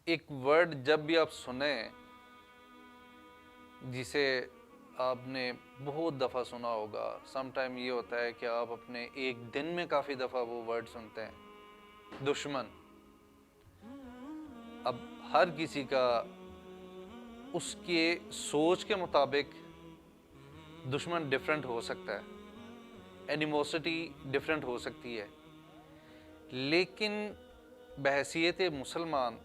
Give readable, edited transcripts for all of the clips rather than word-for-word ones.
ایک ورڈ جب بھی آپ سنیں جسے آپ نے بہت دفعہ سنا ہوگا، سم ٹائم یہ ہوتا ہے کہ آپ اپنے ایک دن میں کافی دفعہ وہ ورڈ سنتے ہیں، دشمن۔ اب ہر کسی کا اس کے سوچ کے مطابق دشمن ڈیفرنٹ ہو سکتا ہے، اینیموسٹی ڈیفرنٹ ہو سکتی ہے، لیکن بحیثیت مسلمان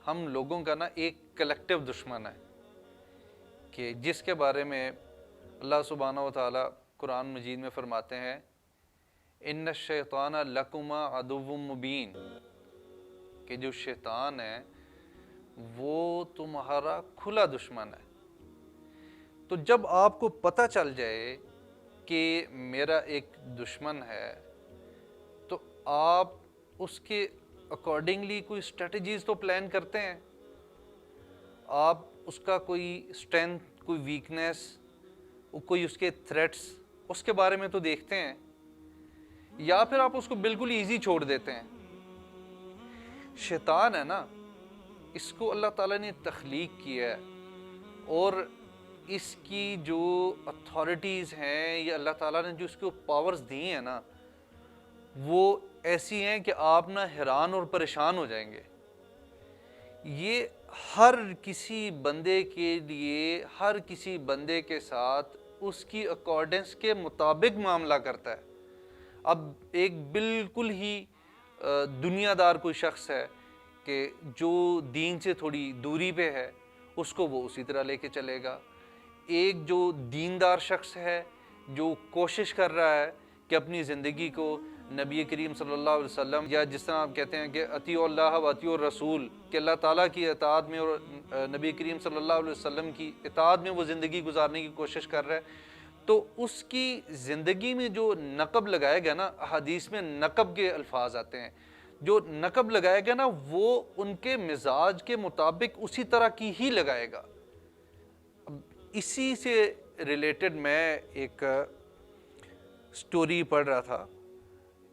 ہم لوگوں کا نا ایک کلیکٹیو دشمن ہے کہ جس کے بارے میں اللہ سبحانہ و تعالی قرآن مجید میں فرماتے ہیں ان الشیطان لکما عدو مبین، کہ جو شیطان ہے وہ تمہارا کھلا دشمن ہے۔ تو جب آپ کو پتہ چل جائے کہ میرا ایک دشمن ہے تو آپ اس کے اکارڈنگلی کوئی اسٹریٹجیز تو پلان کرتے ہیں، آپ اس کا کوئی اسٹرینتھ، کوئی ویکنیس، کوئی اس کے تھریٹس، اس کے بارے میں تو دیکھتے ہیں، یا پھر آپ اس کو بالکل ایزی چھوڑ دیتے ہیں۔ شیطان ہے نا، اس کو اللہ تعالیٰ نے تخلیق کیا ہے، اور اس کی جو اتھارٹیز ہیں یا اللہ تعالیٰ نے جو اس کو پاورز دی ہیں نا، وہ ایسی ہیں کہ آپ نہ حیران اور پریشان ہو جائیں گے۔ یہ ہر کسی بندے کے لیے، ہر کسی بندے کے ساتھ اس کی اکارڈنس کے مطابق معاملہ کرتا ہے۔ اب ایک بالکل ہی دنیا دار کوئی شخص ہے کہ جو دین سے تھوڑی دوری پہ ہے، اس کو وہ اسی طرح لے کے چلے گا۔ ایک جو دیندار شخص ہے، جو کوشش کر رہا ہے کہ اپنی زندگی کو نبی کریم صلی اللہ علیہ وسلم، یا جس طرح آپ کہتے ہیں کہ اطیعوا اللہ و اطیعوا الرسول، کہ اللہ تعالیٰ کی اطاعت میں اور نبی کریم صلی اللہ علیہ وسلم کی اطاعت میں وہ زندگی گزارنے کی کوشش کر رہا ہے، تو اس کی زندگی میں جو نقب لگائے گا نا، حدیث میں نقب کے الفاظ آتے ہیں، جو نقب لگائے گا نا وہ ان کے مزاج کے مطابق اسی طرح کی ہی لگائے گا۔ اسی سے ریلیٹڈ میں ایک سٹوری پڑھ رہا تھا،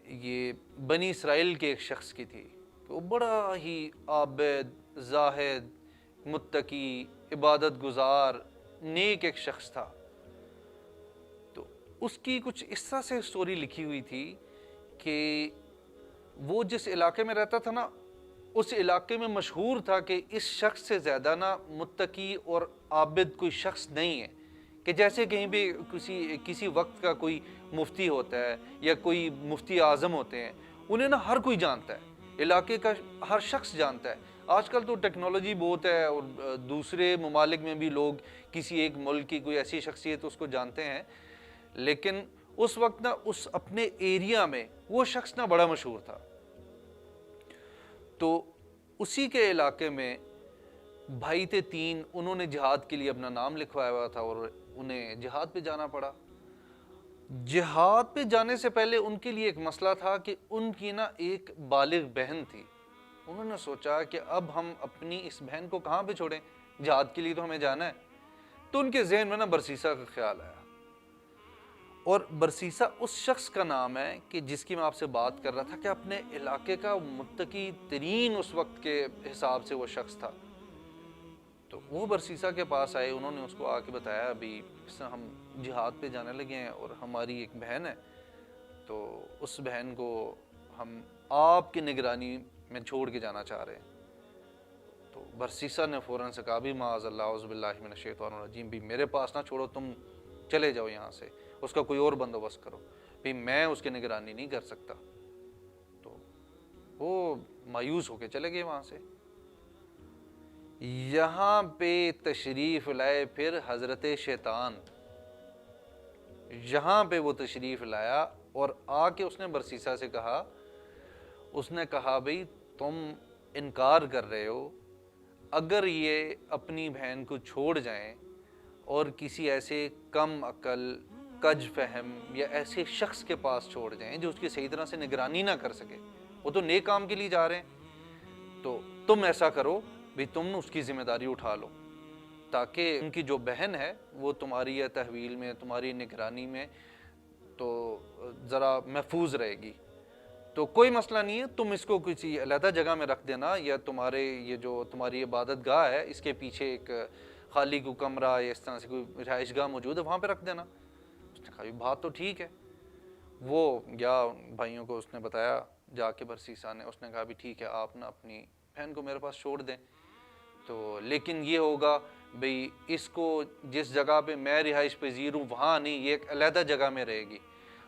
یہ بنی اسرائیل کے ایک شخص کی تھی، وہ بڑا ہی عابد، زاہد، متقی، عبادت گزار، نیک ایک شخص تھا۔ تو اس کی کچھ اس طرح سے سٹوری لکھی ہوئی تھی کہ وہ جس علاقے میں رہتا تھا نا، اس علاقے میں مشہور تھا کہ اس شخص سے زیادہ نا متقی اور عابد کوئی شخص نہیں ہے، کہ جیسے کہیں بھی کسی وقت کا کوئی مفتی ہوتا ہے یا کوئی مفتی اعظم ہوتے ہیں، انہیں نا ہر کوئی جانتا ہے، علاقے کا ہر شخص جانتا ہے۔ آج کل تو ٹیکنالوجی بہت ہے، اور دوسرے ممالک میں بھی لوگ کسی ایک ملک کی کوئی ایسی شخصیت اس کو جانتے ہیں، لیکن اس وقت نا اس اپنے ایریا میں وہ شخص نا بڑا مشہور تھا۔ تو اسی کے علاقے میں بھائی تھے تین، انہوں نے جہاد کے لیے اپنا نام لکھوایا ہوا تھا اور انہیں جہاد پہ جانا پڑا۔ جہاد پہ جانے سے پہلے ان کے لیے ایک مسئلہ تھا کہ ان کی نا ایک بالغ بہن تھی۔ انہوں نے سوچا کہ اب ہم اپنی اس بہن کو کہاں پہ چھوڑیں، جہاد کے لیے تو ہمیں جانا ہے۔ تو ان کے ذہن میں نا برسیسا کا خیال آیا، اور برسیسا اس شخص کا نام ہے کہ جس کی میں آپ سے بات کر رہا تھا کہ اپنے علاقے کا متقی ترین اس وقت کے حساب سے وہ شخص تھا۔ تو وہ برسیسا کے پاس آئے، انہوں نے اس کو آ کے بتایا ابھی اس طرح ہم جہاد پہ جانے لگے ہیں اور ہماری ایک بہن ہے، تو اس بہن کو ہم آپ کی نگرانی میں چھوڑ کے جانا چاہ رہے ہیں۔ تو برسیسا نے فوراً سے کہا بھی معاذ اللہ اعوذ باللہ من الشیطان الرجیم، بھی میرے پاس نہ چھوڑو، تم چلے جاؤ یہاں سے، اس کا کوئی اور بندوبست کرو، بھی میں اس کی نگرانی نہیں کر سکتا۔ تو وہ مایوس ہو کے چلے گئے وہاں سے۔ یہاں پہ تشریف لائے پھر حضرت شیطان، یہاں پہ وہ تشریف لایا اور آ کے اس نے برسیسا سے کہا، اس نے کہا بھئی تم انکار کر رہے ہو، اگر یہ اپنی بہن کو چھوڑ جائیں اور کسی ایسے کم عقل، کج فہم یا ایسے شخص کے پاس چھوڑ جائیں جو اس کی صحیح طرح سے نگرانی نہ کر سکے، وہ تو نیک کام کے لیے جا رہے ہیں، تو تم ایسا کرو بھی تم اس کی ذمہ داری اٹھا لو، تاکہ ان کی جو بہن ہے وہ تمہاری تحویل میں، تمہاری نگرانی میں تو ذرا محفوظ رہے گی۔ تو کوئی مسئلہ نہیں ہے، تم اس کو کسی علیحدہ جگہ میں رکھ دینا، یا تمہارے یہ جو تمہاری عبادت گاہ ہے اس کے پیچھے ایک خالی کو کمرہ یا اس طرح سے کوئی رہائش گاہ موجود ہے، وہاں پہ رکھ دینا۔ اس نے کہا بات تو ٹھیک ہے۔ وہ گیا بھائیوں کو اس نے بتایا جا کے برسیسا نے، اس نے کہا بھی ٹھیک ہے آپ نا اپنی بہن کو میرے پاس چھوڑ دیں، تو لیکن یہ ہوگا بھئی اس کو جس جگہ پہ میں رہائش پذیر ہوں وہاں نہیں، یہ ایک علیحدہ جگہ میں رہے گی،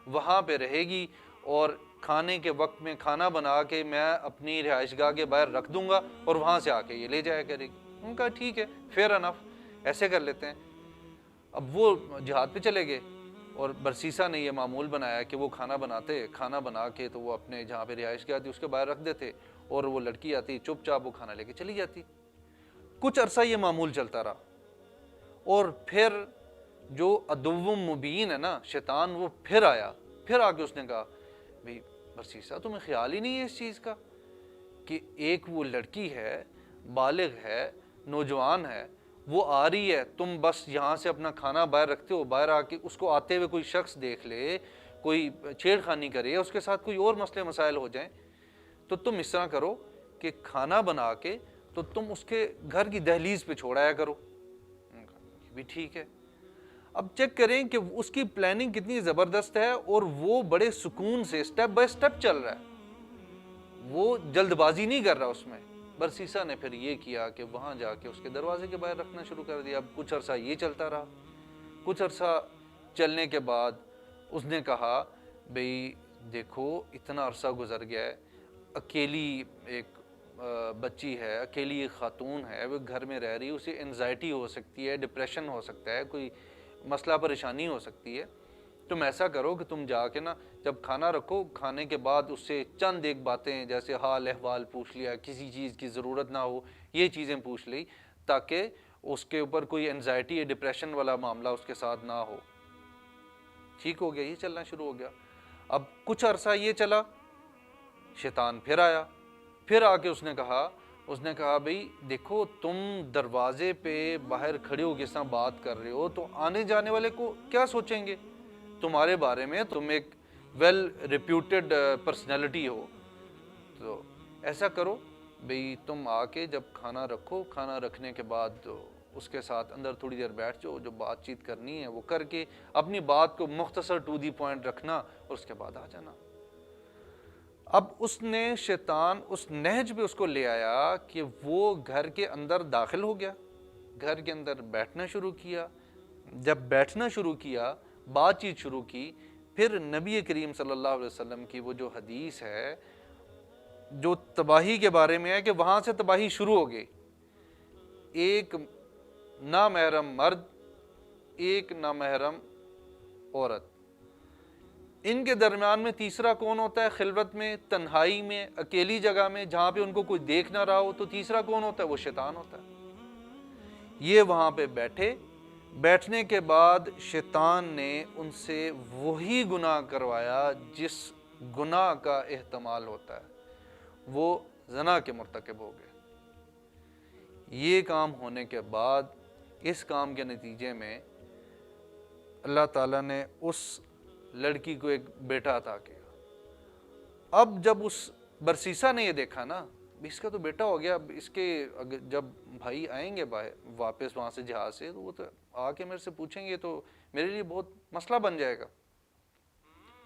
وہاں پہ رہے گی، اور کھانے کے وقت میں کھانا بنا کے میں اپنی رہائش گاہ کے باہر رکھ دوں گا اور وہاں سے آ کے یہ لے جایا کرے گی۔ ان کا ٹھیک ہے، فیئر انف، ایسے کر لیتے ہیں۔ اب وہ جہاد پہ چلے گئے اور برسیسا نے یہ معمول بنایا کہ وہ کھانا بناتے، کھانا بنا کے تو وہ اپنے جہاں پہ رہائش گاہ تھی اس کے باہر رکھ دیتے، اور وہ لڑکی آتی چپ چاپ وہ کھانا لے کے چلی جاتی۔ کچھ عرصہ یہ معمول چلتا رہا، اور پھر جو عدو مبین ہے نا شیطان، وہ پھر آیا، پھر آ کے اس نے کہا بھئی برسیسا تمہیں خیال ہی نہیں ہے اس چیز کا کہ ایک وہ لڑکی ہے، بالغ ہے، نوجوان ہے، وہ آ رہی ہے، تم بس یہاں سے اپنا کھانا باہر رکھتے ہو، باہر آ کے اس کو آتے ہوئے کوئی شخص دیکھ لے، کوئی چھیڑ خانی کرے، اس کے ساتھ کوئی اور مسئلے مسائل ہو جائیں، تو تم اس طرح کرو کہ کھانا بنا کے تو تم اس کے گھر کی دہلیز پہ چھوڑایا کرو۔ یہ بھی ٹھیک ہے۔ اب چیک کریں کہ اس کی پلاننگ کتنی زبردست ہے، اور وہ بڑے سکون سے سٹیپ بائی سٹیپ چل رہا ہے، وہ جلد بازی نہیں کر رہا اس میں۔ برسیسا نے پھر یہ کیا کہ وہاں جا کے اس کے دروازے کے باہر رکھنا شروع کر دیا۔ اب کچھ عرصہ یہ چلتا رہا، کچھ عرصہ چلنے کے بعد اس نے کہا بھئی دیکھو اتنا عرصہ گزر گیا ہے، اکیلی ایک بچی ہے، اکیلی ایک خاتون ہے، وہ گھر میں رہ رہی ہے، اسے انزائٹی ہو سکتی ہے، ڈپریشن ہو سکتا ہے، کوئی مسئلہ پریشانی ہو سکتی ہے، تم ایسا کرو کہ تم جا کے نا جب کھانا رکھو، کھانے کے بعد اس سے چند ایک باتیں جیسے حال احوال پوچھ لیا، کسی چیز کی ضرورت نہ ہو یہ چیزیں پوچھ لی، تاکہ اس کے اوپر کوئی انزائٹی یا ڈپریشن والا معاملہ اس کے ساتھ نہ ہو۔ ٹھیک ہو گیا، یہ چلنا شروع ہو گیا۔ اب کچھ عرصہ یہ چلا، شیطان پھر آیا، پھر آ کے اس نے کہا بھئی دیکھو تم دروازے پہ باہر کھڑے ہو کس طرح بات کر رہے ہو، تو آنے جانے والے کو کیا سوچیں گے تمہارے بارے میں، تم ایک ویل ریپیوٹیڈ پرسنالٹی ہو، تو ایسا کرو بھئی تم آ کے جب کھانا رکھو، کھانا رکھنے کے بعد اس کے ساتھ اندر تھوڑی دیر بیٹھ جاؤ، جو بات چیت کرنی ہے وہ کر کے اپنی بات کو مختصر ٹو دی پوائنٹ رکھنا، اور اس کے بعد آ جانا۔ اب اس نے شیطان اس نہج پہ اس کو لے آیا کہ وہ گھر کے اندر داخل ہو گیا، گھر کے اندر بیٹھنا شروع کیا۔ جب بیٹھنا شروع کیا، بات چیت شروع کی، پھر نبی کریم صلی اللہ علیہ وسلم کی وہ جو حدیث ہے جو تباہی کے بارے میں ہے کہ وہاں سے تباہی شروع ہو گئی۔ ایک نامحرم مرد، ایک نامحرم عورت، ان کے درمیان میں تیسرا کون ہوتا ہے؟ خلوت میں، تنہائی میں، اکیلی جگہ میں جہاں پہ ان کو کوئی دیکھ نہ رہا ہو، تو تیسرا کون ہوتا ہے؟ وہ شیطان ہوتا ہے۔ یہ وہاں پہ بیٹھے، بیٹھنے کے بعد شیطان نے ان سے وہی گناہ کروایا جس گناہ کا احتمال ہوتا ہے، وہ زنا کے مرتکب ہو گئے۔ یہ کام ہونے کے بعد، اس کام کے نتیجے میں اللہ تعالیٰ نے اس لڑکی کو ایک بیٹا عطا کیا۔ اب جب اس برسیسا نے یہ دیکھا نا، اس کا تو بیٹا ہو گیا، اس کے جب بھائی آئیں گے واپس وہاں سے جہاز سے، تو وہ تو آ کے میرے سے پوچھیں گے تو میرے لیے بہت مسئلہ بن جائے گا۔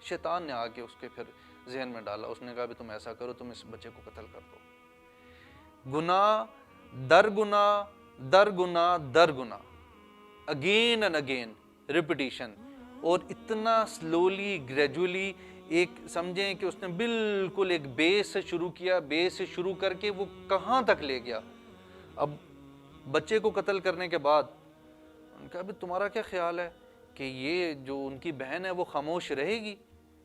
شیطان نے آ کے اس کے پھر ذہن میں ڈالا، اس نے کہا بھی تم ایسا کرو، تم اس بچے کو قتل کر دو۔ گناہ در گناہ در گناہ در گناہ، اگین اینڈ اگین ریپیٹیشن، اور اتنا سلولی گریجولی، ایک سمجھیں کہ اس نے بالکل ایک بیس سے شروع کیا، بیس سے شروع کر کے وہ کہاں تک لے گیا۔ اب بچے کو قتل کرنے کے بعد ان کا بھی تمہارا کیا خیال ہے کہ یہ جو ان کی بہن ہے وہ خاموش رہے گی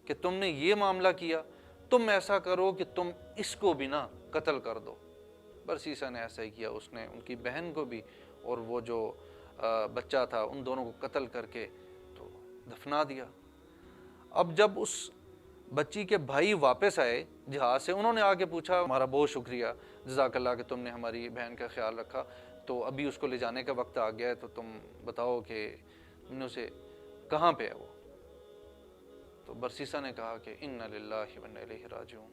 کہ تم نے یہ معاملہ کیا؟ تم ایسا کرو کہ تم اس کو بھی نا قتل کر دو۔ برسیسا نے ایسا ہی کیا، اس نے ان کی بہن کو بھی اور وہ جو بچہ تھا ان دونوں کو قتل کر کے تو دفنا دیا۔ اب جب اس بچی کے بھائی واپس آئے جہاز سے، انہوں نے آ کے پوچھا ہمارا بہت شکریہ، جزاک اللہ کہ تم نے ہماری بہن کا خیال رکھا، تو ابھی اس کو لے جانے کا وقت آ گیا ہے، تو تم بتاؤ کہ تم نے اسے کہاں پہ ہے وہ؟ تو برسیسا نے کہا کہ انا للہ و انا الیہ راجعون،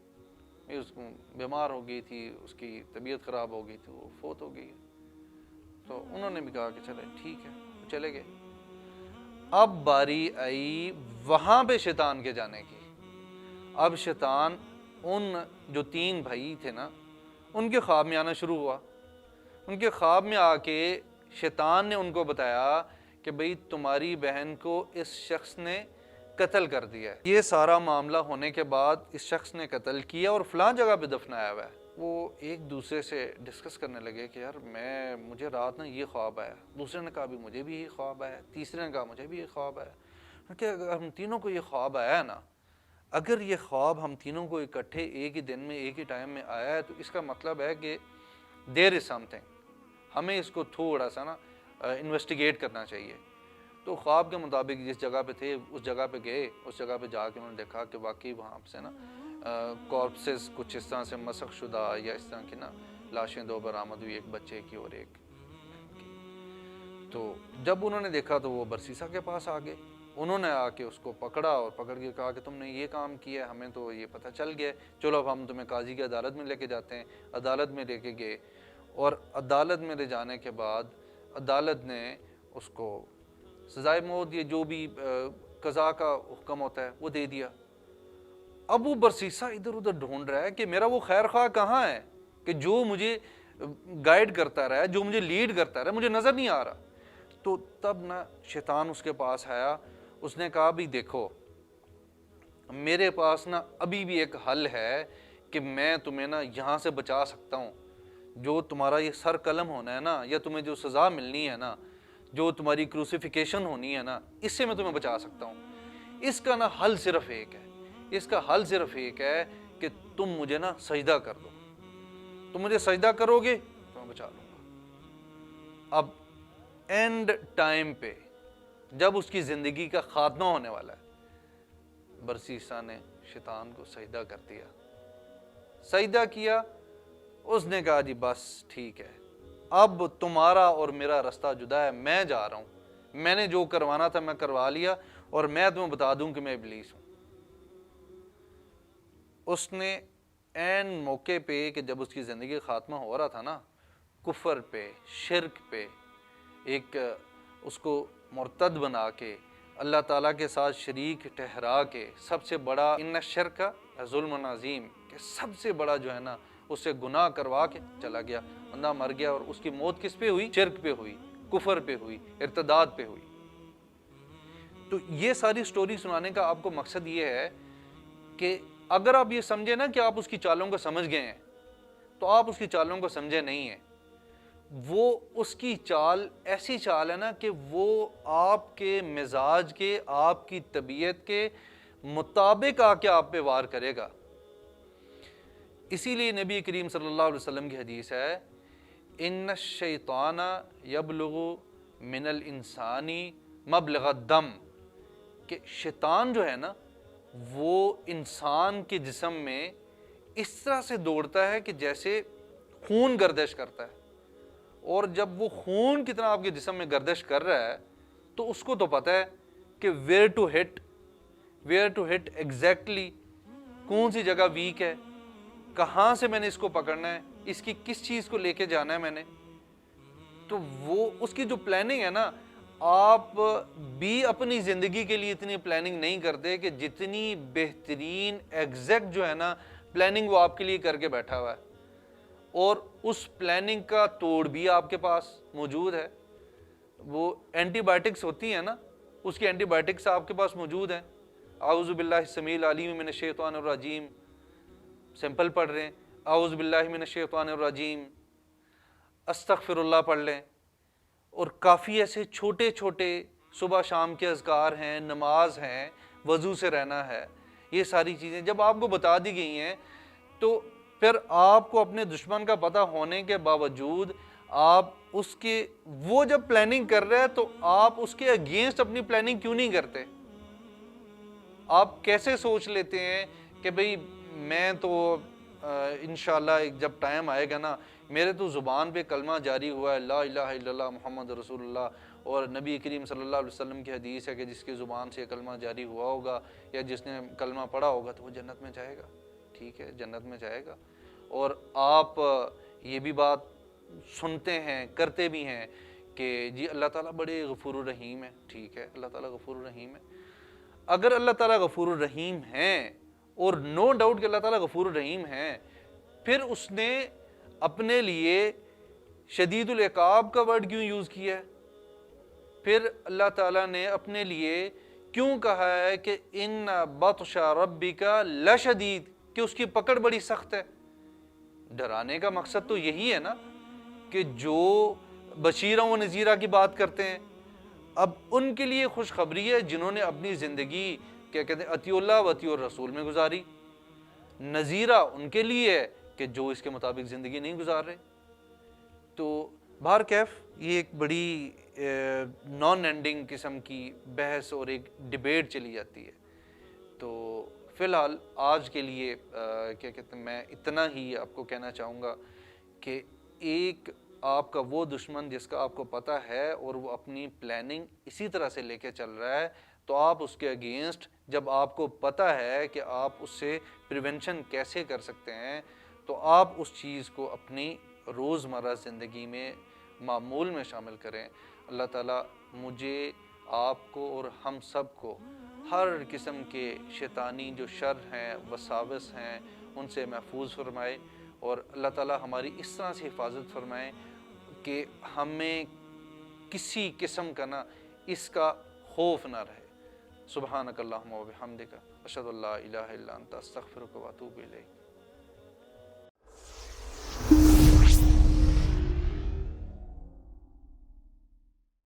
یہ اس کو بیمار ہو گئی تھی، اس کی طبیعت خراب ہو گئی تھی، وہ فوت ہو گئی۔ تو انہوں نے بھی کہا کہ چلے ٹھیک ہے، چلے گئے۔ اب باری آئی وہاں پہ شیطان کے جانے کی۔ اب شیطان ان جو 3 بھائی تھے نا، ان کے خواب میں آنا شروع ہوا۔ ان کے خواب میں آ کے شیطان نے ان کو بتایا کہ بھئی تمہاری بہن کو اس شخص نے قتل کر دیا ہے، یہ سارا معاملہ ہونے کے بعد اس شخص نے قتل کیا اور فلاں جگہ پہ دفنایا ہوا ہے۔ وہ ایک دوسرے سے ڈسکس کرنے لگے کہ یار مجھے رات نا یہ خواب آیا، دوسرے نے کہا بھی مجھے بھی یہ خواب آیا، تیسرے نے کہا مجھے بھی یہ خواب آیا، کہ اگر ہم تینوں کو یہ خواب آیا ہے نا، اگر یہ خواب ہم تینوں کو اکٹھے ایک ہی دن میں ایک ہی ٹائم میں آیا ہے تو اس کا مطلب ہے کہ دیر از سم تھنگ، ہمیں اس کو تھوڑا سا نا انویسٹیگیٹ کرنا چاہیے۔ تو خواب کے مطابق جس جگہ پہ تھے اس جگہ پہ گئے، اس جگہ پہ جا کے انہوں نے دیکھا کہ واقعی وہاں سے نا کارپسز کچھ اس طرح سے مسخ شدہ یا اس طرح کی نا لاشیں 2 برآمد ہوئی، ایک بچے کی اور ایک کی۔ تو جب انہوں نے دیکھا تو وہ برسیسا کے پاس آ گئے، انہوں نے آ کے اس کو پکڑا اور پکڑ کے کہا کہ تم نے یہ کام کیا ہے، ہمیں تو یہ پتہ چل گیا، چلو اب ہم تمہیں قاضی کی عدالت میں لے کے جاتے ہیں۔ عدالت میں لے کے گئے اور عدالت میں لے جانے کے بعد عدالت نے اس کو سزائے موت یا جو بھی قضاء کا حکم ہوتا ہے وہ دے دیا۔ اب وہ برسیسا ادھر ادھر ڈھونڈ رہا ہے کہ میرا وہ خیر خواہ کہاں ہے کہ جو مجھے گائیڈ کرتا رہا ہے، جو مجھے لیڈ کرتا رہا ہے، مجھے نظر نہیں آ رہا۔ تو تب نا شیطان اس کے پاس آیا، اس نے کہا بھی دیکھو میرے پاس نا ابھی بھی ایک حل ہے کہ میں تمہیں نا یہاں سے بچا سکتا ہوں، جو تمہارا یہ سر قلم ہونا ہے نا، یا تمہیں جو سزا ملنی ہے نا، جو تمہاری کروسیفیکیشن ہونی ہے نا، اس سے میں تمہیں بچا سکتا ہوں۔ اس کا نا حل صرف ایک ہے، اس کا حل صرف ایک ہے کہ تم مجھے نا سجدہ کر دو، تم مجھے سجدہ کرو گے تو میں بچا لوں گا۔ اب اینڈ ٹائم پہ جب اس کی زندگی کا خاتمہ ہونے والا ہے، برسیسا نے شیطان کو سجدہ کر دیا، سجدہ کیا، اس نے کہا جی بس ٹھیک ہے، اب تمہارا اور میرا رستہ جدا ہے، میں جا رہا ہوں، میں نے جو کروانا تھا میں کروا لیا، اور میں تمہیں بتا دوں کہ میں ابلیس ہوں۔ اس نے عین موقع پہ کہ جب اس کی زندگی خاتمہ ہو رہا تھا نا، کفر پہ، شرک پہ، ایک اس کو مرتد بنا کے اللہ تعالیٰ کے ساتھ شریک ٹھہرا کے، سب سے بڑا ان الشرک ظلم عظیم، کہ سب سے بڑا جو ہے نا اس سے گناہ کروا کے چلا گیا، بندہ مر گیا، اور اس کی موت کس پہ ہوئی؟ شرک پہ ہوئی، کفر پہ ہوئی، ارتداد پہ ہوئی۔ تو یہ ساری سٹوری سنانے کا آپ کو مقصد یہ ہے کہ اگر آپ یہ سمجھیں نا کہ آپ اس کی چالوں کو سمجھ گئے ہیں، تو آپ اس کی چالوں کو سمجھے نہیں ہیں۔ وہ اس کی چال ایسی چال ہے نا کہ وہ آپ کے مزاج کے، آپ کی طبیعت کے مطابق آ کے آپ پہ وار کرے گا۔ اسی لیے نبی کریم صلی اللہ علیہ وسلم کی حدیث ہے، ان الشیطان یبلغ من الانسان مبلغ الدم، کہ شیطان جو ہے نا وہ انسان کے جسم میں اس طرح سے دوڑتا ہے کہ جیسے خون گردش کرتا ہے، اور جب وہ خون کتنا آپ کے جسم میں گردش کر رہا ہے تو اس کو تو پتہ ہے کہ ویئر ٹو ہٹ ایگزیکٹلی، کون سی جگہ ویک ہے، کہاں سے میں نے اس کو پکڑنا ہے، اس کی کس چیز کو لے کے جانا ہے میں نے۔ تو وہ اس کی جو پلاننگ ہے نا، آپ بھی اپنی زندگی کے لیے اتنی پلاننگ نہیں کرتے کہ جتنی بہترین ایگزیکٹ جو ہے نا پلاننگ وہ آپ کے لیے کر کے بیٹھا ہوا ہے، اور اس پلاننگ کا توڑ بھی آپ کے پاس موجود ہے۔ وہ اینٹی بائیوٹکس ہوتی ہیں نا، اس کی اینٹی بائیوٹکس آپ کے پاس موجود ہیں۔ اعوذ باللہ السمیع العلیم من الشیطان الرجیم، سمپل پڑھ رہے ہیں، اعوذ باللہ من الشیطان الرجیم، استغفر اللہ پڑھ لیں، اور کافی ایسے چھوٹے چھوٹے صبح شام کے اذکار ہیں، نماز ہیں، وضو سے رہنا ہے، یہ ساری چیزیں جب آپ کو بتا دی گئی ہیں تو پھر آپ کو اپنے دشمن کا پتہ ہونے کے باوجود آپ اس کے وہ جب پلاننگ کر رہے ہیں تو آپ اس کے اگینسٹ اپنی پلاننگ کیوں نہیں کرتے؟ آپ کیسے سوچ لیتے ہیں کہ بھئی میں تو انشاءاللہ جب ٹائم آئے گا نا، میرے تو زبان پہ کلمہ جاری ہوا ہے لا الہ الا اللہ محمد رسول اللہ، اور نبی کریم صلی اللہ علیہ وسلم کی حدیث ہے کہ جس کی زبان سے کلمہ جاری ہوا ہوگا یا جس نے کلمہ پڑھا ہوگا تو وہ جنت میں جائے گا، ٹھیک ہے، جنت میں جائے گا۔ اور آپ یہ بھی بات سنتے ہیں، کرتے بھی ہیں کہ جی اللہ تعالیٰ بڑے غفور الرحیم ہے، ٹھیک ہے، اللہ تعالیٰ غفور الرحیم ہے۔ اگر اللہ تعالیٰ غفور الرحیم ہیں، اور نو ڈاؤٹ کہ اللہ تعالیٰ غفور الرحیم ہیں، پھر اس نے اپنے لیے شدید العقاب کا ورڈ کیوں یوز کیا ہے؟ پھر اللہ تعالیٰ نے اپنے لیے کیوں کہا ہے کہ ان بطش ربک لشدید، کہ اس کی پکڑ بڑی سخت ہے؟ ڈرانے کا مقصد تو یہی ہے نا کہ جو بشیرہ و نذیرہ کی بات کرتے ہیں، اب ان کے لیے خوشخبری ہے جنہوں نے اپنی زندگی کیا کہتے ہیں اطیع اللہ و اطیع الرسول میں گزاری، نذیرہ ان کے لیے ہے کہ جو اس کے مطابق زندگی نہیں گزار رہے۔ تو بہر کیف یہ ایک بڑی نان اینڈنگ قسم کی بحث اور ایک ڈیبیٹ چلی جاتی ہے۔ تو فی الحال آج کے لیے کیا کہتے ہیں میں اتنا ہی آپ کو کہنا چاہوں گا کہ ایک آپ کا وہ دشمن جس کا آپ کو پتہ ہے اور وہ اپنی پلاننگ اسی طرح سے لے کے چل رہا ہے، تو آپ اس کے اگینسٹ جب آپ کو پتہ ہے کہ آپ اس سے پریونشن کیسے کر سکتے ہیں، تو آپ اس چیز کو اپنی روزمرہ زندگی میں معمول میں شامل کریں۔ اللہ تعالیٰ مجھے، آپ کو اور ہم سب کو ہر قسم کے شیطانی جو شر ہیں، وساوس ہیں، ان سے محفوظ فرمائے، اور اللہ تعالیٰ ہماری اس طرح سے حفاظت فرمائے کہ ہمیں کسی قسم کا نا اس کا خوف نہ رہے۔ سبحانک اللہم و بحمدک، اشہد ان لا الہ الا انت، استغفرک و اتوب الیک۔